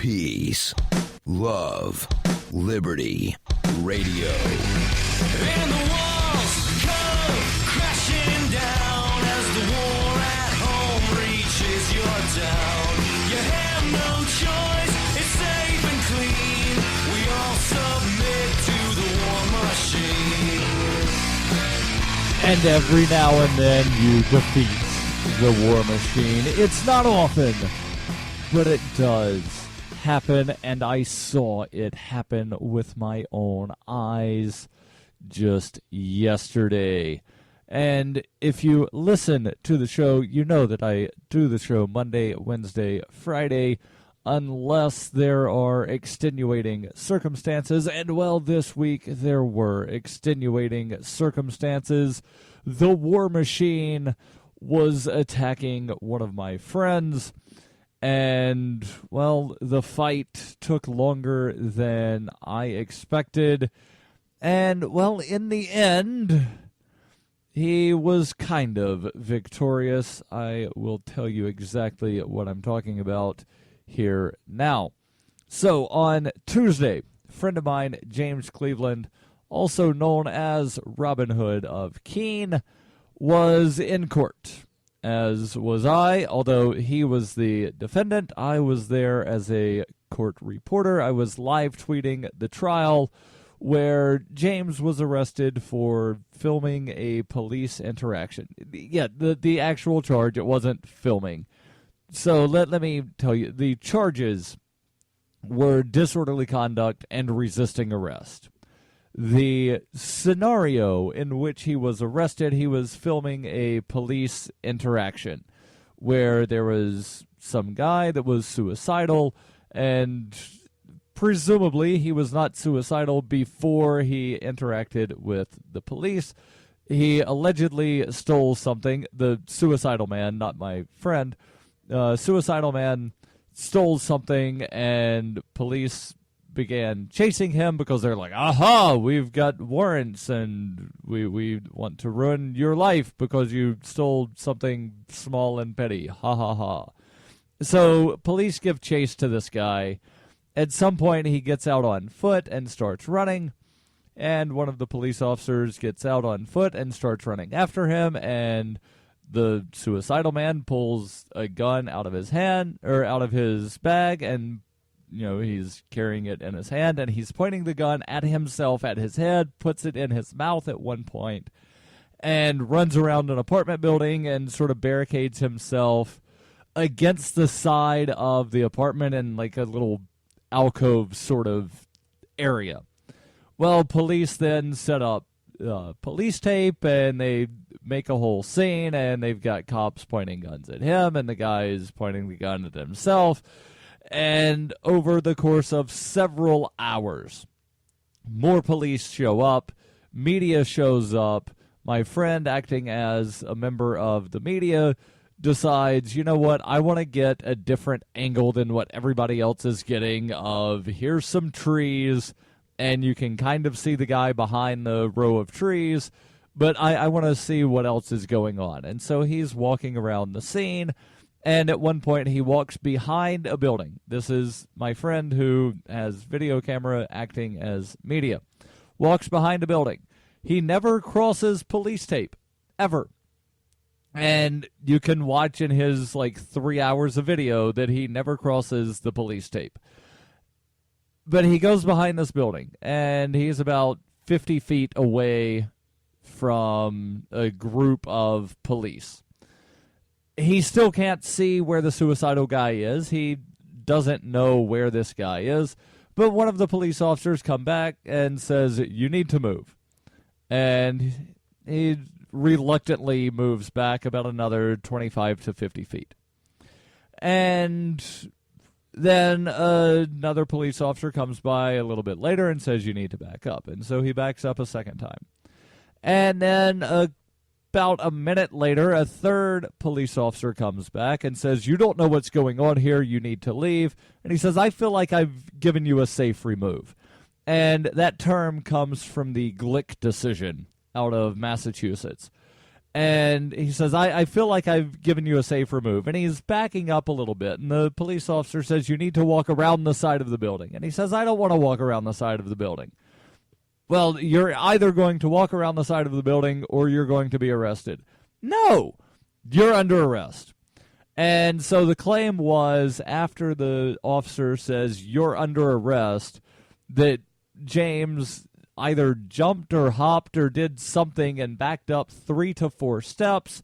Peace, love, liberty, radio. And the walls come crashing down as the war at home reaches your town. You have no choice, it's safe and clean. We all submit to the war machine. And every now and then you defeat the war machine. It's not often, but it does happen, and I saw it happen with my own eyes just yesterday. And if you listen to the show, you know that I do the show Monday, Wednesday, Friday, unless there are extenuating circumstances. And, well, this week there were extenuating circumstances. The war machine was attacking one of my friends. And, well, the fight took longer than I expected. And, well, in the end, he was kind of victorious. I will tell you exactly what I'm talking about here now. So, on Tuesday, a friend of mine, James Cleaveland, also known as Robin Hood of Keene, was in court. As was I, although he was the defendant. I was there as a court reporter. I was live tweeting the trial where James was arrested for filming a police interaction. Yeah, the actual charge, it wasn't filming. So let me tell you, the charges were disorderly conduct and resisting arrest. The scenario in which he was arrested, he was filming a police interaction where there was some guy that was suicidal, and presumably he was not suicidal before he interacted with the police. He allegedly stole something. The suicidal man, not my friend, suicidal man stole something, and police began chasing him because they're like, aha, we've got warrants and we want to ruin your life because you stole something small and petty. Ha ha ha. So police give chase to this guy. At some point he gets out on foot and starts running, and one of the police officers gets out on foot and starts running after him, and the suicidal man pulls a gun out of his hand or out of his bag, and he's carrying it in his hand, and he's pointing the gun at himself, at his head, puts it in his mouth at one point, and runs around an apartment building and sort of barricades himself against the side of the apartment in like a little alcove sort of area. Well, police then set up police tape, and they make a whole scene, and they've got cops pointing guns at him, and the guy is pointing the gun at himself. And over the course of several hours, more police show up, media shows up. My friend, acting as a member of the media, decides, you know what, I want to get a different angle than what everybody else is getting of here's some trees, and you can kind of see the guy behind the row of trees, but I want to see what else is going on. And so he's walking around the scene. And at one point, he walks behind a building. This is my friend who has video camera acting as media. Walks behind a building. He never crosses police tape, ever. And you can watch in his, 3 hours of video that he never crosses the police tape. But he goes behind this building, and he's about 50 feet away from a group of police. He still can't see where the suicidal guy is. He doesn't know where this guy is. But one of the police officers come back and says, you need to move. And he reluctantly moves back about another 25 to 50 feet. And then another police officer comes by a little bit later and says, you need to back up. And so he backs up a second time. And then about a minute later, a third police officer comes back and says, you don't know what's going on here, you need to leave. And he says, I feel like I've given you a safe remove. And that term comes from the Glick decision out of Massachusetts. And he says, I feel like I've given you a safe remove. And he's backing up a little bit. And the police officer says, you need to walk around the side of the building. And he says, I don't want to walk around the side of the building. Well, you're either going to walk around the side of the building or you're going to be arrested. No, you're under arrest. And so the claim was, after the officer says you're under arrest, that James either jumped or hopped or did something and backed up 3 to 4 steps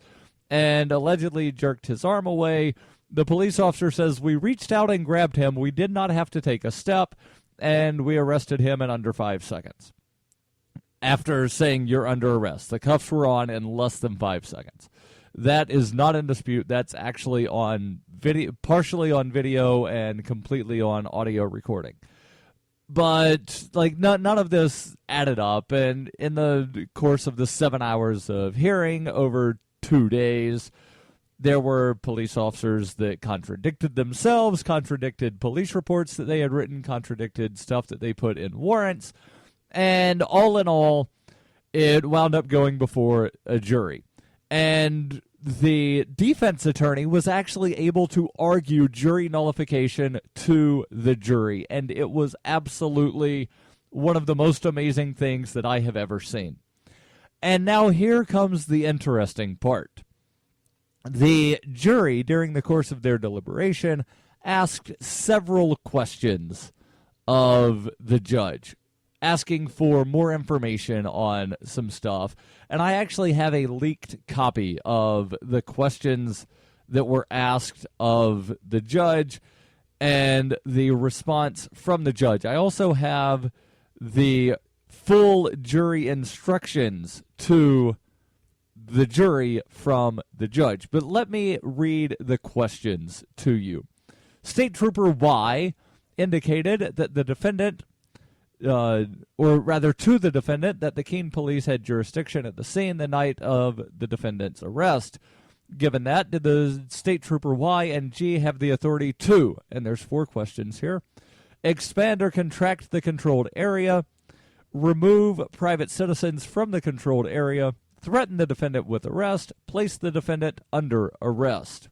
and allegedly jerked his arm away. The police officer says, we reached out and grabbed him. We did not have to take a step, and we arrested him in under 5 seconds. After saying you're under arrest, the cuffs were on in less than 5 seconds. That is not in dispute. That's actually on video, partially on video and completely on audio recording. But none of this added up, and in the course of the 7 hours of hearing over 2 days, there were police officers that contradicted themselves, contradicted police reports that they had written, contradicted stuff that they put in warrants, and all in all, it wound up going before a jury. And the defense attorney was actually able to argue jury nullification to the jury, and it was absolutely one of the most amazing things that I have ever seen. And now here comes the interesting part. The jury, during the course of their deliberation, asked several questions of the judge, asking for more information on some stuff. And I actually have a leaked copy of the questions that were asked of the judge and the response from the judge. I also have the full jury instructions to the jury from the judge. But let me read the questions to you. State Trooper Y indicated that the defendant, or rather to the defendant, that the Keene police had jurisdiction at the scene the night of the defendant's arrest. Given that, did the State Trooper Y and G have the authority to, and there's 4 questions here, expand or contract the controlled area, remove private citizens from the controlled area, threaten the defendant with arrest, place the defendant under arrest?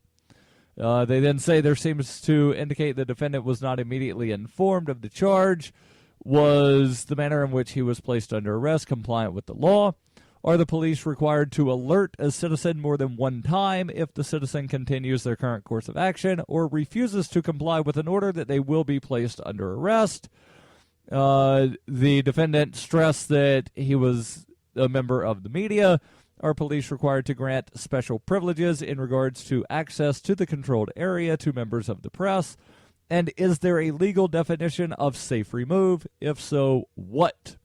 They then say there seems to indicate the defendant was not immediately informed of the charge. Was the manner in which he was placed under arrest compliant with the law? Are the police required to alert a citizen more than one time if the citizen continues their current course of action or refuses to comply with an order that they will be placed under arrest? The defendant stressed that he was a member of the media. Are police required to grant special privileges in regards to access to the controlled area to members of the press? And is there a legal definition of safe remove? If so, what?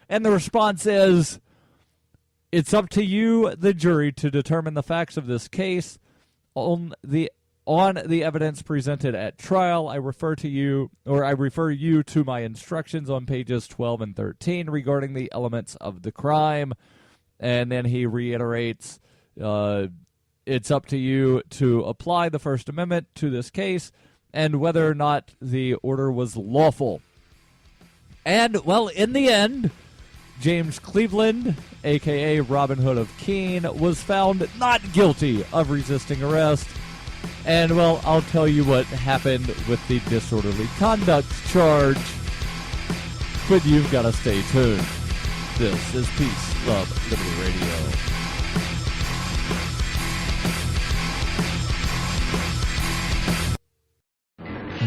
And the response is, it's up to you, the jury, to determine the facts of this case on the evidence presented at trial. I refer you to my instructions on pages 12 and 13 regarding the elements of the crime. And then he reiterates, it's up to you to apply the First Amendment to this case and whether or not the order was lawful. And, well, in the end, James Cleaveland, a.k.a. Robin Hood of Keene, was found not guilty of resisting arrest. And, well, I'll tell you what happened with the disorderly conduct charge, but you've got to stay tuned. This is Peace, Love, Liberty Radio.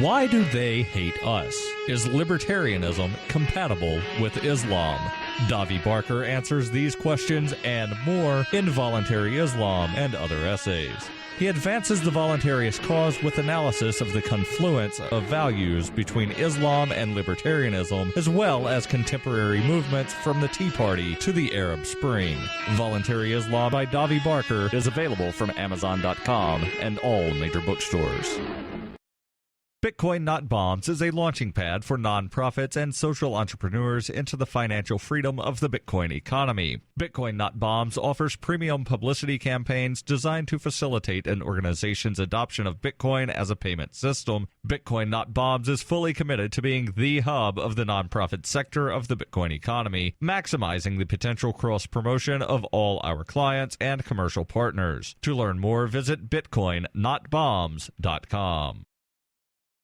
Why do they hate us? Is libertarianism compatible with Islam? Davi Barker answers these questions and more in Voluntary Islam and Other Essays. He advances the voluntarist cause with analysis of the confluence of values between Islam and libertarianism, as well as contemporary movements from the Tea Party to the Arab Spring. Voluntary Islam by Davi Barker is available from Amazon.com and all major bookstores. Bitcoin Not Bombs is a launching pad for nonprofits and social entrepreneurs into the financial freedom of the Bitcoin economy. Bitcoin Not Bombs offers premium publicity campaigns designed to facilitate an organization's adoption of Bitcoin as a payment system. Bitcoin Not Bombs is fully committed to being the hub of the nonprofit sector of the Bitcoin economy, maximizing the potential cross-promotion of all our clients and commercial partners. To learn more, visit bitcoinnotbombs.com.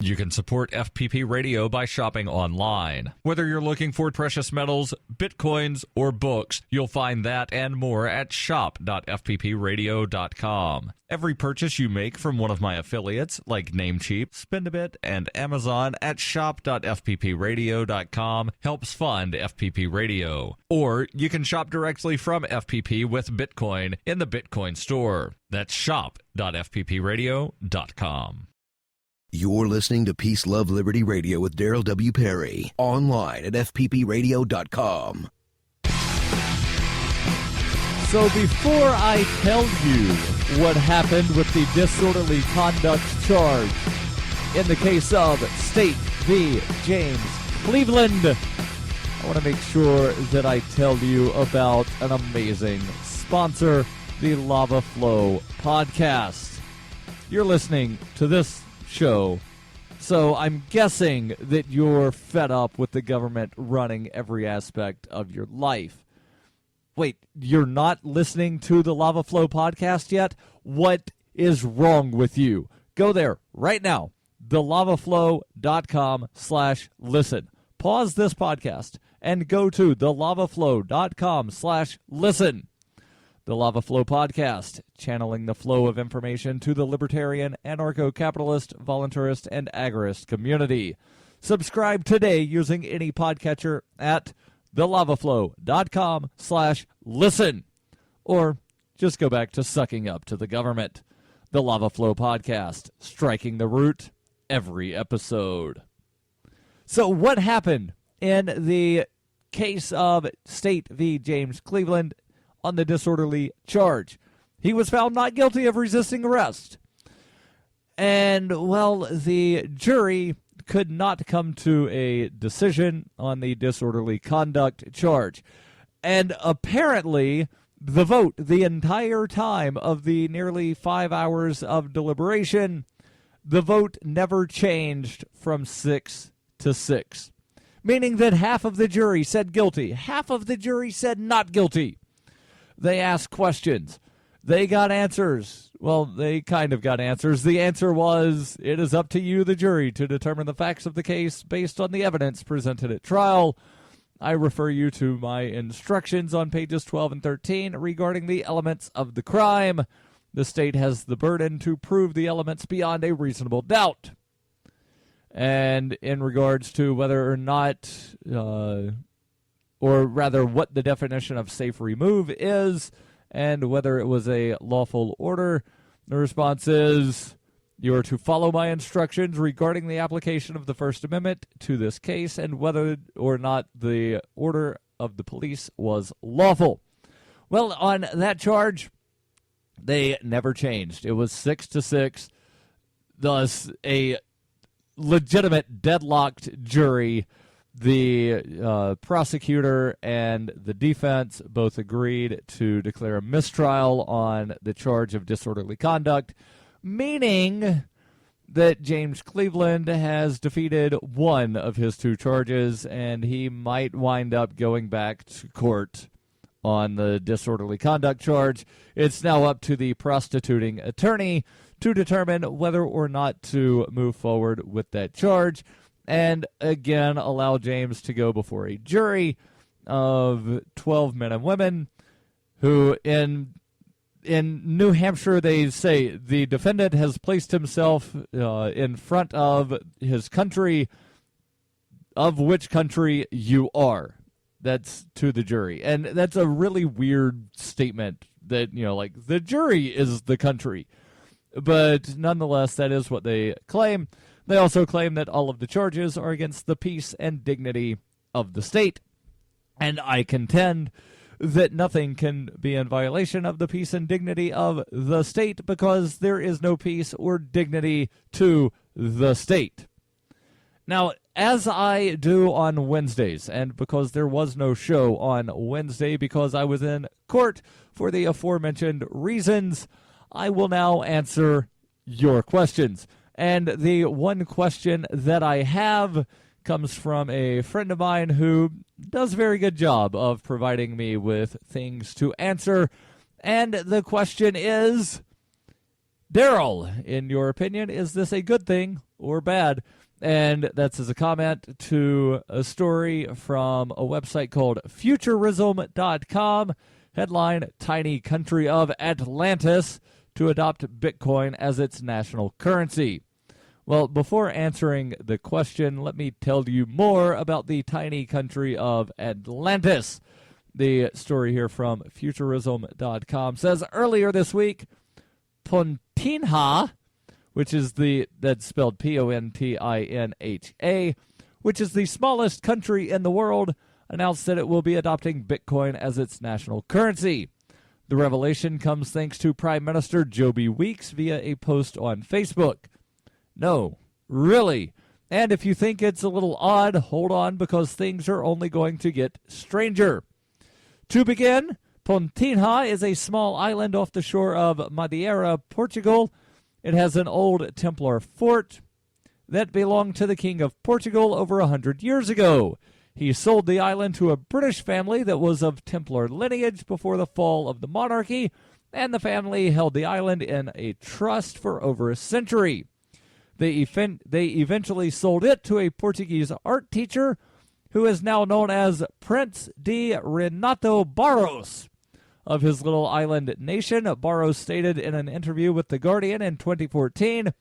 You can support FPP Radio by shopping online. Whether you're looking for precious metals, bitcoins, or books, you'll find that and more at shop.fppradio.com. Every purchase you make from one of my affiliates, like Namecheap, Spendabit, and Amazon at shop.fppradio.com helps fund FPP Radio. Or you can shop directly from FPP with Bitcoin in the Bitcoin store. That's shop.fppradio.com. You're listening to Peace, Love, Liberty Radio with Darryl W. Perry. Online at fppradio.com. So before I tell you what happened with the disorderly conduct charge in the case of State v. James Cleaveland, I want to make sure that I tell you about an amazing sponsor, the Lava Flow podcast. You're listening to this show, so I'm guessing that you're fed up with the government running every aspect of your life. Wait, you're not listening to the Lava Flow podcast yet? What is wrong with you? Go there right now, thelavaflow.com/listen. Pause this podcast and go to thelavaflow.com/listen. The Lava Flow podcast, channeling the flow of information to the libertarian, anarcho-capitalist, voluntarist, and agorist community. Subscribe today using any podcatcher at thelavaflow.com/listen. Or just go back to sucking up to the government. The Lava Flow podcast, striking the root every episode. So what happened in the case of State v. James Cleaveland on the disorderly charge? He was found not guilty of resisting arrest. And, well, the jury could not come to a decision on the disorderly conduct charge. And apparently, the vote, the entire time of the nearly 5 hours of deliberation, the vote never changed from 6 to 6. Meaning that half of the jury said guilty, half of the jury said not guilty. They asked questions. They got answers. Well, they kind of got answers. The answer was, it is up to you, the jury, to determine the facts of the case based on the evidence presented at trial. I refer you to my instructions on pages 12 and 13 regarding the elements of the crime. The state has the burden to prove the elements beyond a reasonable doubt. And in regards to whether or not, or rather what the definition of safe remove is, and whether it was a lawful order, the response is, you are to follow my instructions regarding the application of the First Amendment to this case and whether or not the order of the police was lawful. Well, on that charge, they never changed. It was 6 to 6, thus a legitimate deadlocked jury. The prosecutor and the defense both agreed to declare a mistrial on the charge of disorderly conduct, meaning that James Cleaveland has defeated one of his two charges, and he might wind up going back to court on the disorderly conduct charge. It's now up to the prostituting attorney to determine whether or not to move forward with that charge, and again allow James to go before a jury of 12 men and women who, in New Hampshire, they say the defendant has placed himself in front of his country, of which country you are. That's to the jury. And that's a really weird statement that, like, the jury is the country. But nonetheless, that is what they claim. They also claim that all of the charges are against the peace and dignity of the state. And I contend that nothing can be in violation of the peace and dignity of the state because there is no peace or dignity to the state. Now, as I do on Wednesdays, and because there was no show on Wednesday because I was in court for the aforementioned reasons, I will now answer your questions. And the one question that I have comes from a friend of mine who does a very good job of providing me with things to answer. And the question is, Darryl, in your opinion, is this a good thing or bad? And that's as a comment to a story from a website called Futurism.com, headline, Tiny Country of Atlantis to adopt Bitcoin as its national currency. Well, before answering the question, let me tell you more about the tiny country of Atlantis. The story here from Futurism.com says, earlier this week, Pontinha, which is that's spelled Pontinha, which is the smallest country in the world, announced that it will be adopting Bitcoin as its national currency. The revelation comes thanks to Prime Minister Joby Weeks via a post on Facebook. No, really. And if you think it's a little odd, hold on, because things are only going to get stranger. To begin, Pontinha is a small island off the shore of Madeira, Portugal. It has an old Templar fort that belonged to the King of Portugal over 100 years ago. He sold the island to a British family that was of Templar lineage before the fall of the monarchy, and the family held the island in a trust for over a century. They eventually sold it to a Portuguese art teacher who is now known as Prince de Renato Barros. Of his little island nation, Barros stated in an interview with The Guardian in 2014,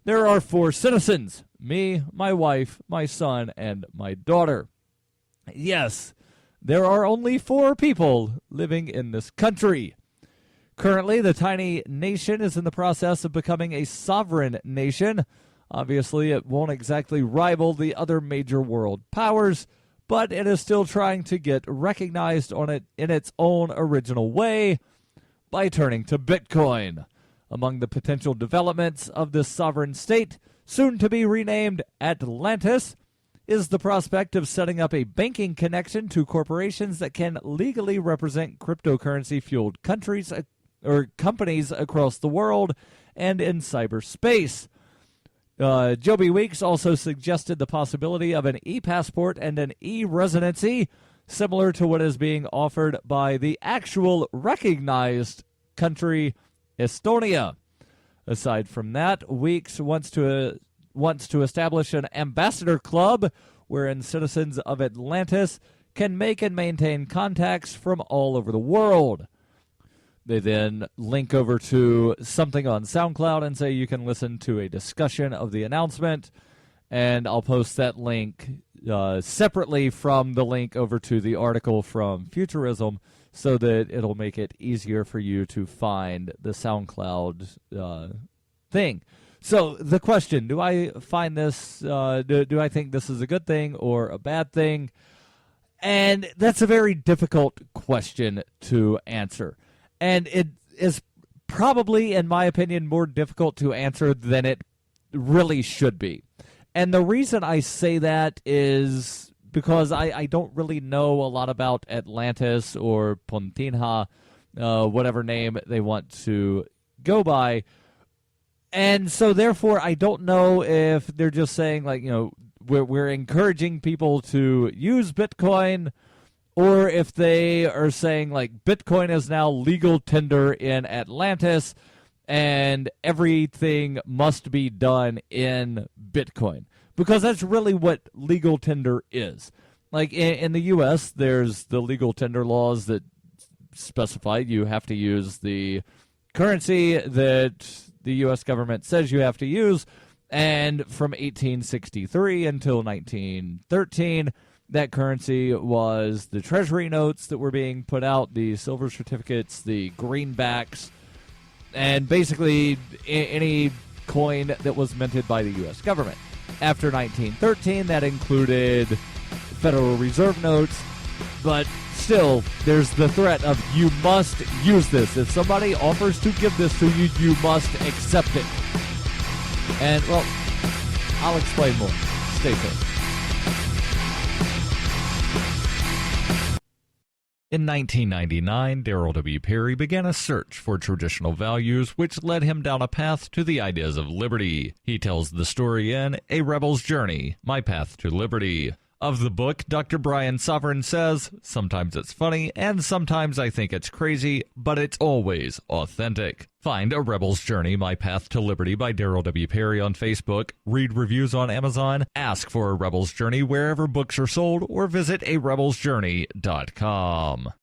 "There are 4 citizens, me, my wife, my son, and my daughter." Yes, there are only 4 people living in this country. Currently, the tiny nation is in the process of becoming a sovereign nation. Obviously, it won't exactly rival the other major world powers, but it is still trying to get recognized in its own original way by turning to Bitcoin. Among the potential developments of this sovereign state, soon to be renamed Atlantis, is the prospect of setting up a banking connection to corporations that can legally represent cryptocurrency-fueled countries or companies across the world and in cyberspace. Joby Weeks also suggested the possibility of an e-passport and an e-residency, similar to what is being offered by the actual recognized country, Estonia. Aside from that, Weeks wants to establish an ambassador club wherein citizens of Atlantis can make and maintain contacts from all over the world. They then link over to something on SoundCloud and say you can listen to a discussion of the announcement, and I'll post that link separately from the link over to the article from Futurism so that it'll make it easier for you to find the SoundCloud thing. So the question, do I find this, do I think this is a good thing or a bad thing? And that's a very difficult question to answer. And it is probably, in my opinion, more difficult to answer than it really should be. And the reason I say that is because I don't really know a lot about Atlantis or Pontinha, whatever name they want to go by. And so, therefore, I don't know if they're just saying, like, we're encouraging people to use Bitcoin, or if they are saying, like, Bitcoin is now legal tender in Atlantis and everything must be done in Bitcoin. Because that's really what legal tender is. Like, in the U.S., there's the legal tender laws that specify you have to use the currency that the U.S. government says you have to use. And from 1863 until 1913... that currency was the treasury notes that were being put out, the silver certificates, the greenbacks, and basically any coin that was minted by the U.S. government. After 1913, that included Federal Reserve notes, but still, there's the threat of you must use this. If somebody offers to give this to you, you must accept it. And, well, I'll explain more. Stay tuned. In 1999, Darryl W. Perry began a search for traditional values, which led him down a path to the ideas of liberty. He tells the story in A Rebel's Journey, My Path to Liberty. Of the book, Dr. Brian Sovereign says, sometimes it's funny, and sometimes I think it's crazy, but it's always authentic. Find A Rebel's Journey, My Path to Liberty by Darryl W. Perry on Facebook, read reviews on Amazon, ask for A Rebel's Journey wherever books are sold, or visit arebelsjourney.com.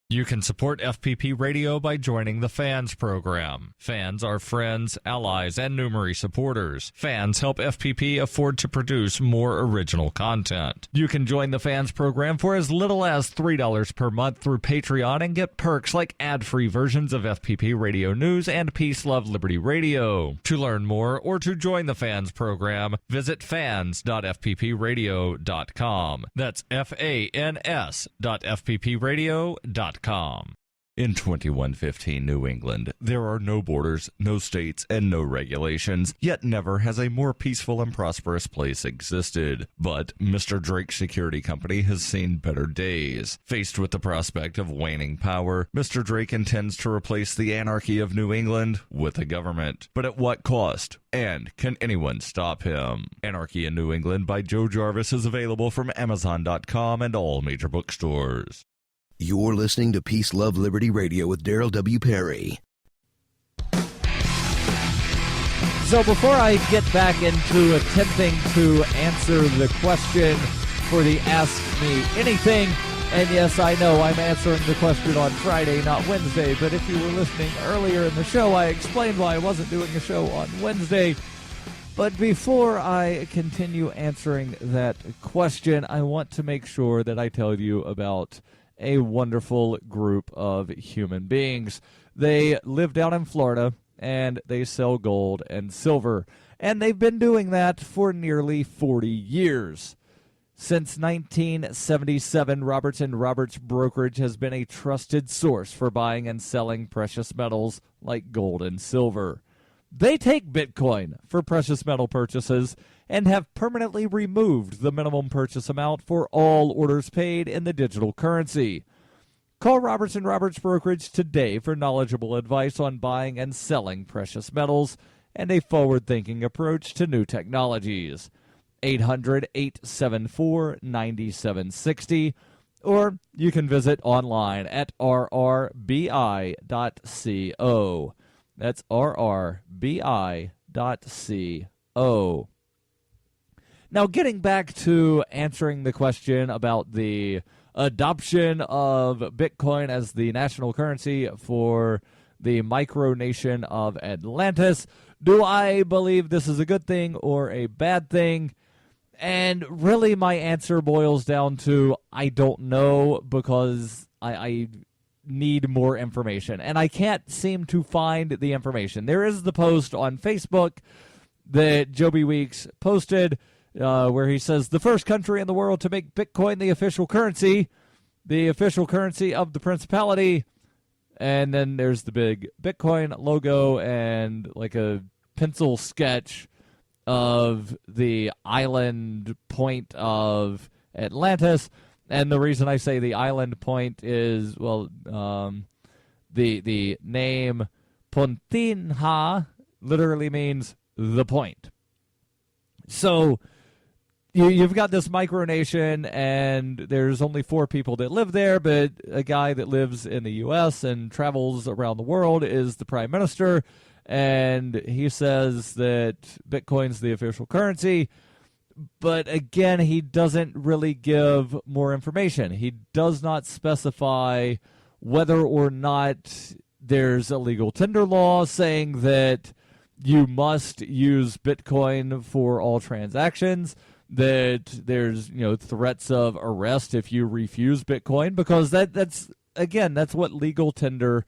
You can support FPP Radio by joining the Fans program. Fans are friends, allies, and Numery supporters. Fans help FPP afford to produce more original content. You can join the Fans program for as little as $3 per month through Patreon and get perks like ad-free versions of FPP Radio News and Peace, Love, Liberty Radio. To learn more or to join the Fans program, visit fans.fppradio.com. That's fans.fppradio.com. In 2115 New England, there are no borders, no states, and no regulations, yet never has a more peaceful and prosperous place existed. But Mr. Drake's security company has seen better days. Faced with the prospect of waning power, Mr. Drake intends to replace the anarchy of New England with a government. But at what cost? And can anyone stop him? Anarchy in New England by Joe Jarvis is available from Amazon.com and all major bookstores. You're listening to Peace, Love, Liberty Radio with Darryl W. Perry. So before I get back into attempting to answer the question for the Ask Me Anything, and yes, I know I'm answering the question on Friday, not Wednesday, but if you were listening earlier in the show, I explained why I wasn't doing a show on Wednesday. But before I continue answering that question, I want to make sure that I tell you about a wonderful group of human beings. They live down in Florida, and they sell gold and silver. And they've been doing that for nearly 40 years. Since 1977, Roberts & Roberts Brokerage has been a trusted source for buying and selling precious metals like gold and silver. They take Bitcoin for precious metal purchases and have permanently removed the minimum purchase amount for all orders paid in the digital currency. Call Roberts & Roberts Brokerage today for knowledgeable advice on buying and selling precious metals and a forward-thinking approach to new technologies. 800-874-9760, or you can visit online at rrbi.co. That's rrbi.co. Now, getting back to answering the question about the adoption of Bitcoin as the national currency for the micronation of Atlantis, do I believe this is a good thing or a bad thing? And really, my answer boils down to I don't know, because I need more information, and I can't seem to find the information. There is the post on Facebook that Joby Weeks posted where he says the first country in the world to make Bitcoin the official currency of the principality, and then there's the big Bitcoin logo and like a pencil sketch of the island point of Atlantis. And the reason I say the island point is, well, the name Pontinha literally means the point. So you've got this micronation, and there's only 4 people that live there, but a guy that lives in the U.S. and travels around the world is the prime minister, and he says that Bitcoin's the official currency. But again, he doesn't really give more information. He does not specify whether or not there's a legal tender law saying that you must use Bitcoin for all transactions, that there's threats of arrest if you refuse Bitcoin, because that's what legal tender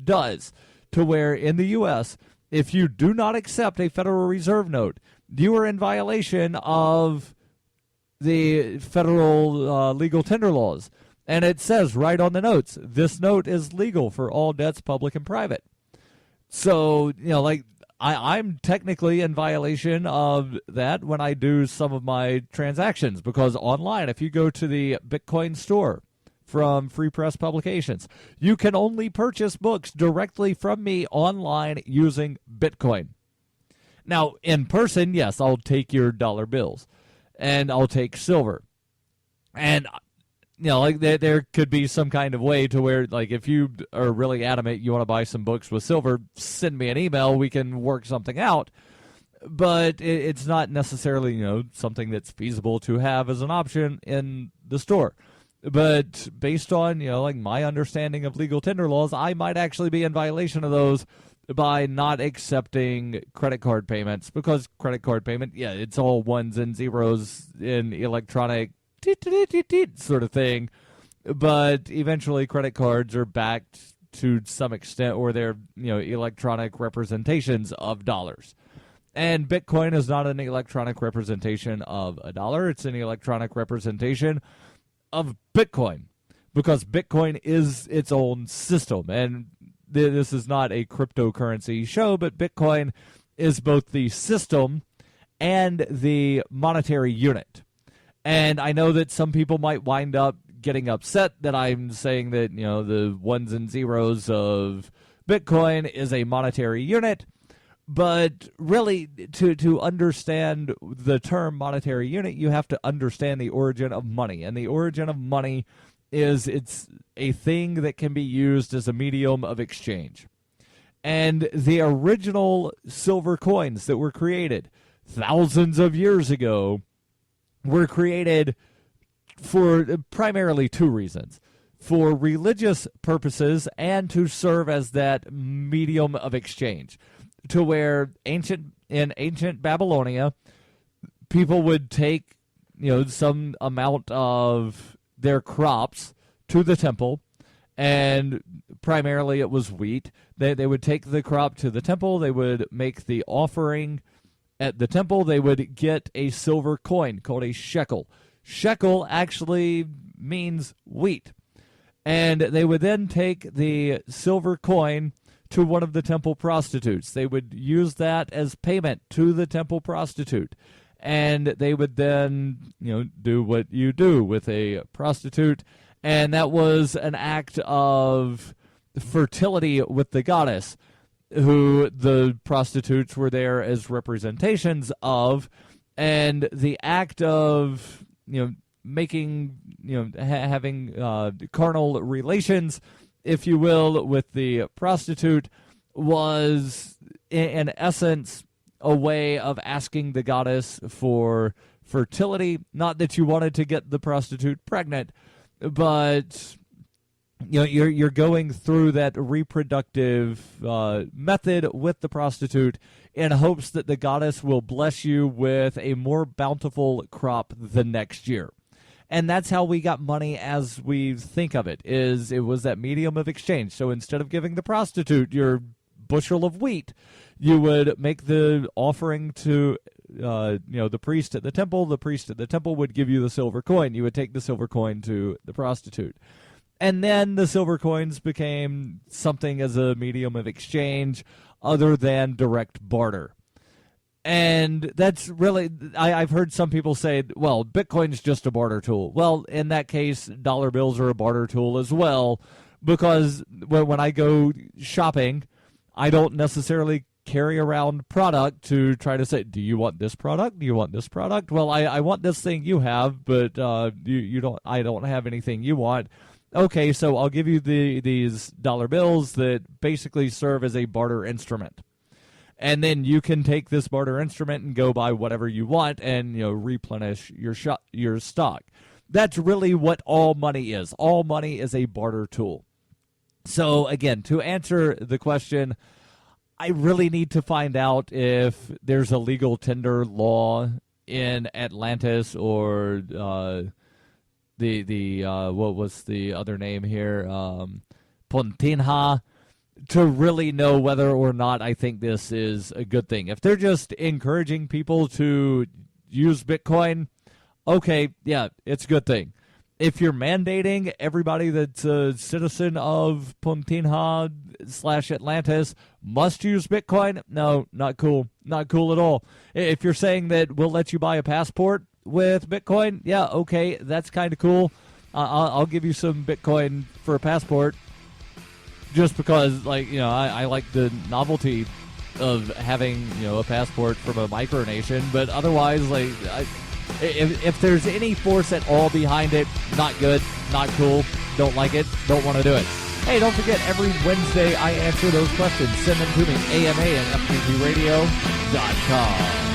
does, to where in the U.S., if you do not accept a Federal Reserve note, you are in violation of the federal legal tender laws. And it says right on the notes, this note is legal for all debts, public and private. So, I'm technically in violation of that when I do some of my transactions, because online, if you go to the Bitcoin store from Free Press Publications, you can only purchase books directly from me online using Bitcoin. Now, in person, yes, I'll take your dollar bills, and I'll take silver. And, like there could be some kind of way to where, like, if you are really adamant you want to buy some books with silver, send me an email, we can work something out. But it's not necessarily, something that's feasible to have as an option in the store. But based on, like my understanding of legal tender laws, I might actually be in violation of those by not accepting credit card payments, because credit card payment, it's all ones and zeros in electronic sort of thing. But eventually credit cards are backed to some extent, or they're, electronic representations of dollars. And Bitcoin is not an electronic representation of a dollar. It's an electronic representation of Bitcoin, because Bitcoin is its own system. And this is not a cryptocurrency show, but Bitcoin is both the system and the monetary unit. And I know that some people might wind up getting upset that I'm saying that, the ones and zeros of Bitcoin is a monetary unit. But really, to understand the term monetary unit, you have to understand the origin of money. And the origin of money is it's a thing that can be used as a medium of exchange. And the original silver coins that were created thousands of years ago were created for primarily two reasons: for religious purposes and to serve as that medium of exchange. To where in ancient Babylonia, people would take, some amount of their crops to the temple, and primarily it was wheat. They would take the crop to the temple, they would make the offering at the temple, they would get a silver coin called a shekel. Shekel actually means wheat. And they would then take the silver coin to one of the temple prostitutes. They would use that as payment to the temple prostitute. And they would then, do what you do with a prostitute. And that was an act of fertility with the goddess, who the prostitutes were there as representations of. And the act of, making, having carnal relations, if you will, with the prostitute was, in essence, a way of asking the goddess for fertility. Not that you wanted to get the prostitute pregnant, but you're going through that reproductive method with the prostitute in hopes that the goddess will bless you with a more bountiful crop the next year. And that's how we got money as we think of it, is it was that medium of exchange. So instead of giving the prostitute your bushel of wheat, you would make the offering to the priest at the temple. The priest at the temple would give you the silver coin. You would take the silver coin to the prostitute. And then the silver coins became something as a medium of exchange other than direct barter. And that's really, I've heard some people say, well, Bitcoin's just a barter tool. Well, in that case, dollar bills are a barter tool as well, because when I go shopping, I don't necessarily carry around product to try to say, do you want this product? Do you want this product? Well, I want this thing you have, but you don't. I don't have anything you want. Okay, so I'll give you these dollar bills that basically serve as a barter instrument. And then you can take this barter instrument and go buy whatever you want and replenish your stock. That's really what all money is. All money is a barter tool. So again, to answer the question, I really need to find out if there's a legal tender law in Atlantis or the what was the other name here, Pontinha, to really know whether or not I think this is a good thing. If they're just encouraging people to use Bitcoin, okay, yeah, it's a good thing. If you're mandating everybody that's a citizen of Puntinha/Atlantis must use Bitcoin, no, not cool. Not cool at all. If you're saying that we'll let you buy a passport with Bitcoin, yeah, okay, that's kind of cool. I'll give you some Bitcoin for a passport just because, like, you know, I like the novelty of having, you know, a passport from a micronation, but otherwise, like, if there's any force at all behind it, not good, not cool, don't like it, don't want to do it. Hey, don't forget, every Wednesday I answer those questions. Send them to me, AMA@FPPradio.com.